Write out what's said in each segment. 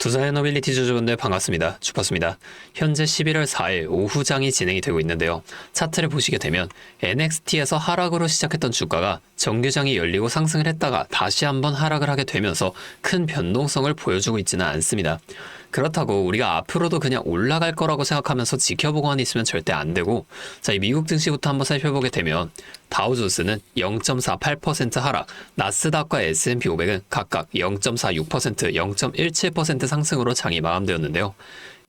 두산에너빌리티 주주분들 반갑습니다. 주퍼스입니다. 현재 11월 4일 오후장이 진행이 되고 있는데요. 차트를 보시게 되면 NXT에서 하락으로 시작했던 주가가 정규장이 열리고 상승을 했다가 다시 한번 하락을 하게 되면서 큰 변동성을 보여주고 있지는 않습니다. 그렇다고 우리가 앞으로도 그냥 올라갈 거라고 생각하면서 지켜보고만 있으면 절대 안 되고, 자, 이 미국 증시부터 한번 살펴보게 되면 다우존스는 0.48% 하락, 나스닥과 S&P 500은 각각 0.46%, 0.17% 상승으로 장이 마감되었는데요.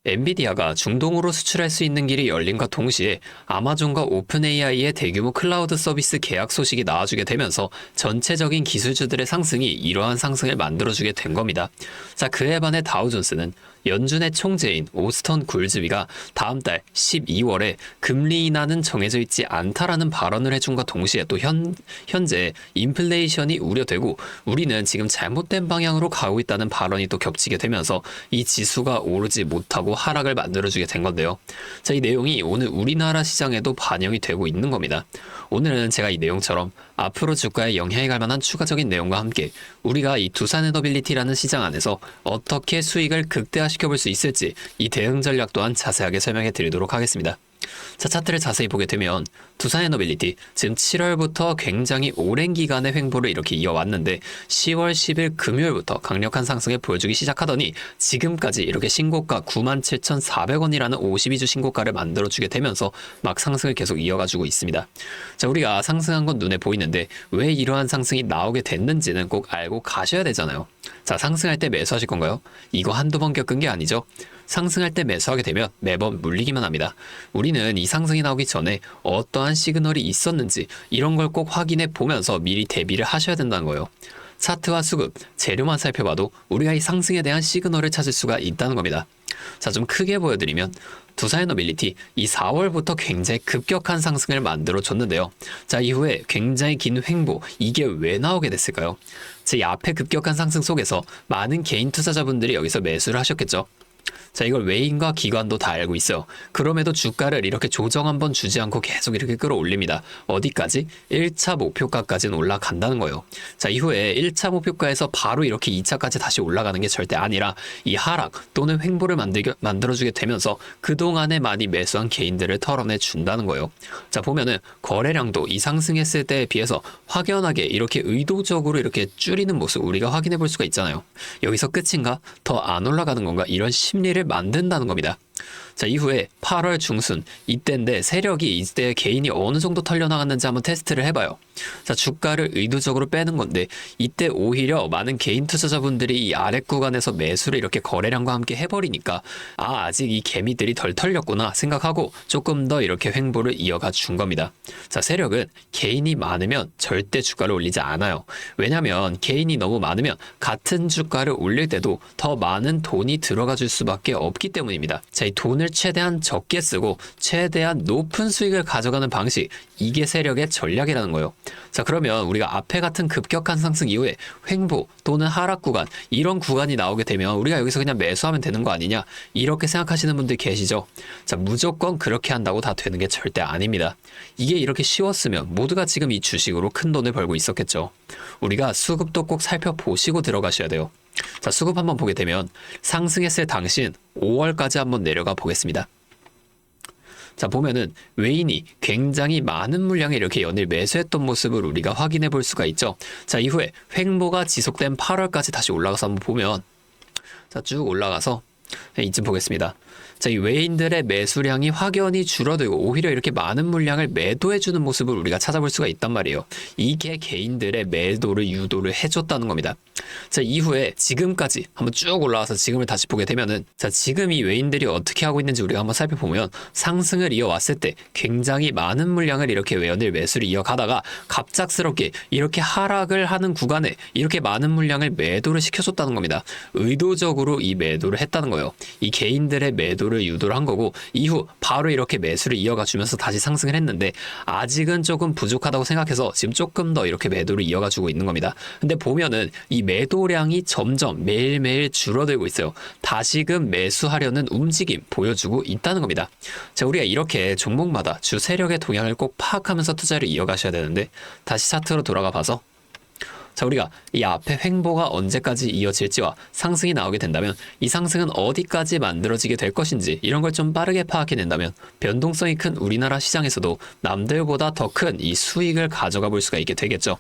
엔비디아가 중동으로 수출할 수 있는 길이 열림과 동시에 아마존과 오픈AI의 대규모 클라우드 서비스 계약 소식이 나와주게 되면서 전체적인 기술주들의 상승이 이러한 상승을 만들어주게 된 겁니다. 자, 그에 반해 다우존스는 연준의 총재인 오스턴 굴즈비가 다음 달 12월에 금리 인하는 정해져 있지 않다라는 발언을 해준과 동시에 또 현재 인플레이션이 우려되고 우리는 지금 잘못된 방향으로 가고 있다는 발언이 또 겹치게 되면서 이 지수가 오르지 못하고 하락을 만들어주게 된 건데요. 자, 이 내용이 오늘 우리나라 시장에도 반영이 되고 있는 겁니다. 오늘은 제가 이 내용처럼 앞으로 주가에 영향이 갈 만한 추가적인 내용과 함께 우리가 이 두산에너빌리티라는 시장 안에서 어떻게 수익을 극대화시켜 볼 수 있을지 이 대응 전략 또한 자세하게 설명해 드리도록 하겠습니다. 자, 차트를 자세히 보게 되면 두산에너빌리티 지금 7월부터 굉장히 오랜 기간의 횡보를 이렇게 이어왔는데 10월 10일 금요일부터 강력한 상승을 보여주기 시작하더니 지금까지 이렇게 신고가 97,400원이라는 52주 신고가를 만들어주게 되면서 막 상승을 계속 이어가지고 있습니다. 자, 우리가 상승한 건 눈에 보이는데 왜 이러한 상승이 나오게 됐는지는 꼭 알고 가셔야 되잖아요. 자, 상승할 때 매수하실 건가요? 이거 한두 번 겪은 게 아니죠. 상승할 때 매수하게 되면 매번 물리기만 합니다. 우리는 이 상승이 나오기 전에 어떠한 시그널이 있었는지 이런 걸 꼭 확인해 보면서 미리 대비를 하셔야 된다는 거예요. 차트와 수급, 재료만 살펴봐도 우리가 이 상승에 대한 시그널을 찾을 수가 있다는 겁니다. 자, 좀 크게 보여드리면 두산에너빌리티 이 4월부터 굉장히 급격한 상승을 만들어줬는데요. 자, 이후에 굉장히 긴 횡보, 이게 왜 나오게 됐을까요? 제 앞에 급격한 상승 속에서 많은 개인 투자자분들이 여기서 매수를 하셨겠죠. 자, 이걸 외인과 기관도 다 알고 있어요. 그럼에도 주가를 이렇게 조정 한번 주지 않고 계속 이렇게 끌어올립니다. 어디까지? 1차 목표가까지는 올라간다는 거예요. 자, 이후에 1차 목표가에서 바로 이렇게 2차까지 다시 올라가는 게 절대 아니라 이 하락 또는 횡보를 만들어주게 되면서 그동안에 많이 매수한 개인들을 털어내 준다는 거예요. 자, 보면은 거래량도 이 상승했을 때에 비해서 확연하게 이렇게 의도적으로 이렇게 줄이는 모습 우리가 확인해 볼 수가 있잖아요. 여기서 끝인가? 더 안 올라가는 건가? 이런 심리를 만든다는 겁니다. 자, 이후에 8월 중순 이때인데 세력이 이때 개인이 어느 정도 털려나갔는지 한번 테스트를 해봐요. 자, 주가를 의도적으로 빼는 건데 이때 오히려 많은 개인 투자자분들이 이 아래 구간에서 매수를 이렇게 거래량과 함께 해버리니까 아직 이 개미들이 덜 털렸구나 생각하고 조금 더 이렇게 횡보를 이어가 준 겁니다. 자, 세력은 개인이 많으면 절대 주가를 올리지 않아요. 왜냐면 개인이 너무 많으면 같은 주가를 올릴 때도 더 많은 돈이 들어가 줄 수밖에 없기 때문입니다. 자, 이 돈을 최대한 적게 쓰고 최대한 높은 수익을 가져가는 방식, 이게 세력의 전략이라는 거예요. 자, 그러면 우리가 앞에 같은 급격한 상승 이후에 횡보 또는 하락 구간, 이런 구간이 나오게 되면 우리가 여기서 그냥 매수하면 되는 거 아니냐, 이렇게 생각하시는 분들 계시죠? 자, 무조건 그렇게 한다고 다 되는 게 절대 아닙니다. 이게 이렇게 쉬웠으면 모두가 지금 이 주식으로 큰 돈을 벌고 있었겠죠. 우리가 수급도 꼭 살펴보시고 들어가셔야 돼요. 자, 수급 한번 보게 되면 상승했을 당시인 5월까지 한번 내려가 보겠습니다. 자, 보면은 외인이 굉장히 많은 물량을 이렇게 연일 매수했던 모습을 우리가 확인해 볼 수가 있죠. 자, 이후에 횡보가 지속된 8월까지 다시 올라가서 한번 보면, 자, 쭉 올라가서 이쯤 보겠습니다. 자, 이 외인들의 매수량이 확연히 줄어들고 오히려 이렇게 많은 물량을 매도해주는 모습을 우리가 찾아볼 수가 있단 말이에요. 이게 개인들의 매도를 유도를 해줬다는 겁니다. 자, 이후에 지금까지 한번 쭉 올라와서 지금을 다시 보게 되면은, 자, 지금 이 외인들이 어떻게 하고 있는지 우리가 한번 살펴보면 상승을 이어왔을 때 굉장히 많은 물량을 이렇게 외연일 매수를 이어가다가 갑작스럽게 이렇게 하락을 하는 구간에 이렇게 많은 물량을 매도를 시켜줬다는 겁니다. 의도적으로 이 매도를 했다는 거예요. 이 개인들의 매도를 유도를 한 거고 이후 바로 이렇게 매수를 이어가 주면서 다시 상승을 했는데 아직은 조금 부족하다고 생각해서 지금 조금 더 이렇게 매도를 이어가 주고 있는 겁니다. 근데 보면은 이 매도량이 점점 매일매일 줄어들고 있어요. 다시금 매수하려는 움직임 보여주고 있다는 겁니다. 자, 우리가 이렇게 종목마다 주 세력의 동향을 꼭 파악하면서 투자를 이어가셔야 되는데, 다시 차트로 돌아가 봐서 자, 우리가 이 앞에 횡보가 언제까지 이어질지와 상승이 나오게 된다면 이 상승은 어디까지 만들어지게 될 것인지 이런 걸 좀 빠르게 파악해낸다면 변동성이 큰 우리나라 시장에서도 남들보다 더 큰 이 수익을 가져가 볼 수가 있게 되겠죠.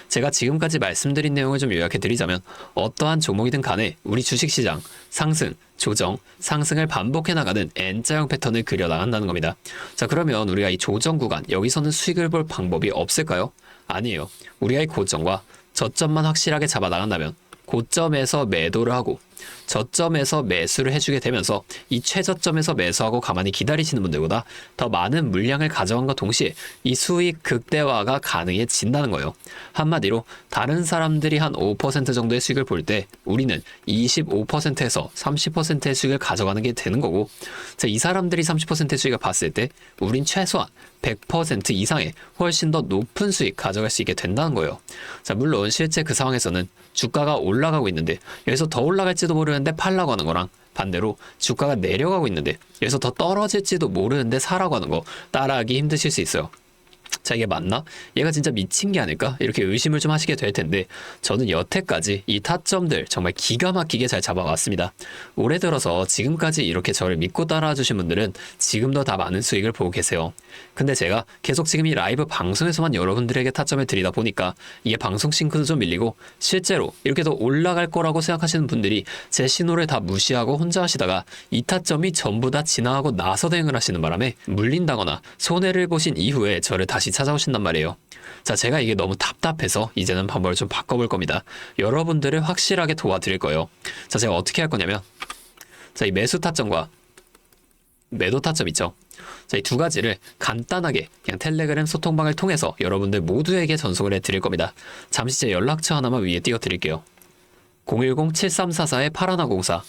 제가 지금까지 말씀드린 내용을 좀 요약해 드리자면 어떠한 종목이든 간에 우리 주식시장 상승, 조정, 상승을 반복해 나가는 N자형 패턴을 그려 나간다는 겁니다. 자, 그러면 우리가 이 조정 구간 여기서는 수익을 볼 방법이 없을까요? 아니에요. 우리가 이 고점과 저점만 확실하게 잡아 나간다면 고점에서 매도를 하고 저점에서 매수를 해주게 되면서 이 최저점에서 매수하고 가만히 기다리시는 분들보다 더 많은 물량을 가져간과 동시에 이 수익 극대화가 가능해진다는 거예요. 한마디로 다른 사람들이 한 5% 정도의 수익을 볼 때 우리는 25%에서 30%의 수익을 가져가는 게 되는 거고, 자, 이 사람들이 30%의 수익을 봤을 때 우린 최소한 100% 이상의 훨씬 더 높은 수익 가져갈 수 있게 된다는 거예요. 자, 물론 실제 그 상황에서는 주가가 올라가고 있는데 여기서 더 올라갈지도 모르는데 팔라고 하는 거랑 반대로 주가가 내려가고 있는데 여기서 더 떨어질지도 모르는데 사라고 하는 거 따라하기 힘드실 수 있어요. 자, 이게 맞나? 얘가 진짜 미친 게 아닐까? 이렇게 의심을 좀 하시게 될 텐데 저는 여태까지 이 타점들 정말 기가 막히게 잘 잡아왔습니다. 올해 들어서 지금까지 이렇게 저를 믿고 따라와 주신 분들은 지금도 다 많은 수익을 보고 계세요. 근데 제가 계속 지금 이 라이브 방송에서만 여러분들에게 타점을 드리다 보니까 이게 방송 싱크도 좀 밀리고 실제로 이렇게 더 올라갈 거라고 생각하시는 분들이 제 신호를 다 무시하고 혼자 하시다가 이 타점이 전부 다 지나가고 나서 대응을 하시는 바람에 물린다거나 손해를 보신 이후에 저를 다시 찾아오신단 말이에요. 자, 제가 이게 너무 답답해서 이제는 방법을 좀 바꿔볼 겁니다. 여러분들을 확실하게 도와드릴 거예요. 자, 제가 어떻게 할 거냐면 자, 이 매수 타점과 매도 타점 있죠. 자, 이 두 가지를 간단하게 그냥 텔레그램 소통방을 통해서 여러분들 모두에게 전송을 해드릴 겁니다. 잠시 제 연락처 하나만 위에 띄워드릴게요. 010-7344-8104.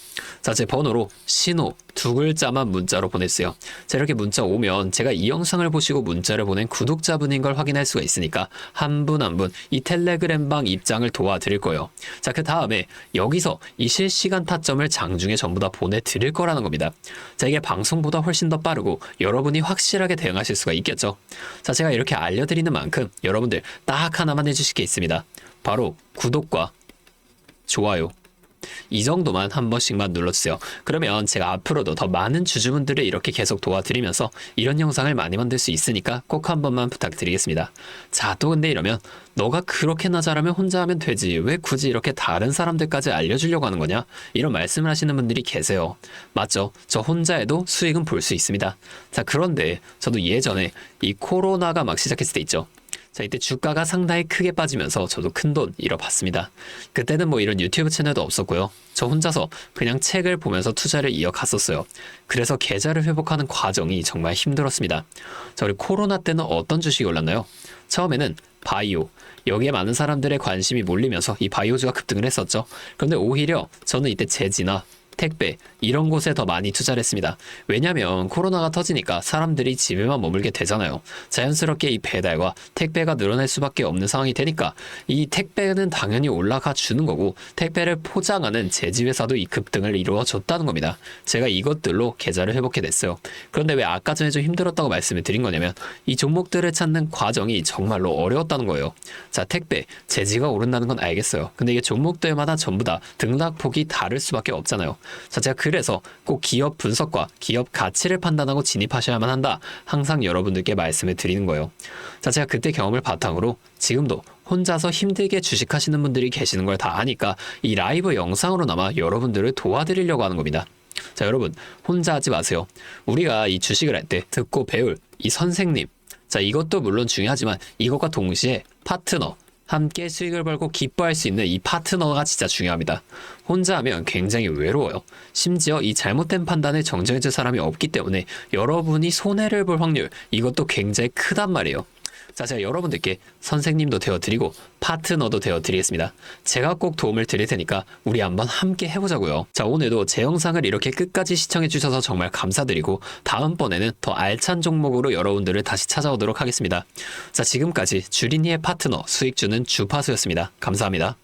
자, 제 번호로 신호 두 글자만 문자로 보냈어요. 자, 이렇게 문자 오면 제가 이 영상을 보시고 문자를 보낸 구독자분인 걸 확인할 수가 있으니까 한 분 한 분 이 텔레그램방 입장을 도와드릴 거예요. 자, 그 다음에 여기서 이 실시간 타점을 장중에 전부 다 보내드릴 거라는 겁니다. 자, 이게 방송보다 훨씬 더 빠르고 여러분이 확실하게 대응하실 수가 있겠죠. 자, 제가 이렇게 알려드리는 만큼 여러분들 딱 하나만 해주실 게 있습니다. 바로 구독과 좋아요. 이 정도만 한 번씩만 눌러주세요. 그러면 제가 앞으로도 더 많은 주주분들을 이렇게 계속 도와드리면서 이런 영상을 많이 만들 수 있으니까 꼭 한 번만 부탁드리겠습니다. 자, 또 근데 이러면 너가 그렇게나 잘하면 혼자 하면 되지 왜 굳이 이렇게 다른 사람들까지 알려주려고 하는 거냐? 이런 말씀을 하시는 분들이 계세요. 맞죠? 저 혼자 해도 수익은 볼 수 있습니다. 자, 그런데 저도 예전에 이 코로나가 막 시작했을 때 있죠. 자, 이때 주가가 상당히 크게 빠지면서 저도 큰돈 잃어봤습니다. 그때는 뭐 이런 유튜브 채널도 없었고요. 저 혼자서 그냥 책을 보면서 투자를 이어갔었어요. 그래서 계좌를 회복하는 과정이 정말 힘들었습니다. 자, 우리 코로나 때는 어떤 주식이 올랐나요? 처음에는 바이오. 여기에 많은 사람들의 관심이 몰리면서 이 바이오주가 급등을 했었죠. 그런데 오히려 저는 이때 제지나 택배 이런 곳에 더 많이 투자를 했습니다. 왜냐면 코로나가 터지니까 사람들이 집에만 머물게 되잖아요. 자연스럽게 이 배달과 택배가 늘어날 수밖에 없는 상황이 되니까 이 택배는 당연히 올라가 주는 거고 택배를 포장하는 제지회사도 이 급등을 이루어줬다는 겁니다. 제가 이것들로 계좌를 회복해 냈어요. 그런데 왜 아까 전에 좀 힘들었다고 말씀을 드린 거냐면 이 종목들을 찾는 과정이 정말로 어려웠다는 거예요. 자, 택배, 제지가 오른다는 건 알겠어요. 근데 이게 종목들마다 전부 다 등락폭이 다를 수밖에 없잖아요. 자, 제가 그래서 꼭 기업 분석과 기업 가치를 판단하고 진입하셔야만 한다. 항상 여러분들께 말씀을 드리는 거예요. 자, 제가 그때 경험을 바탕으로 지금도 혼자서 힘들게 주식하시는 분들이 계시는 걸 다 아니까 이 라이브 영상으로나마 여러분들을 도와드리려고 하는 겁니다. 자, 여러분 혼자 하지 마세요. 우리가 이 주식을 할 때 듣고 배울 이 선생님, 자, 이것도 물론 중요하지만 이것과 동시에 파트너, 함께 수익을 벌고 기뻐할 수 있는 이 파트너가 진짜 중요합니다. 혼자 하면 굉장히 외로워요. 심지어 이 잘못된 판단을 정정해줄 사람이 없기 때문에 여러분이 손해를 볼 확률, 이것도 굉장히 크단 말이에요. 자, 제가 여러분들께 선생님도 되어드리고 파트너도 되어드리겠습니다. 제가 꼭 도움을 드릴 테니까 우리 한번 함께 해보자고요. 자, 오늘도 제 영상을 이렇게 끝까지 시청해주셔서 정말 감사드리고 다음번에는 더 알찬 종목으로 여러분들을 다시 찾아오도록 하겠습니다. 자, 지금까지 주린이의 파트너 수익주는 주파수였습니다. 감사합니다.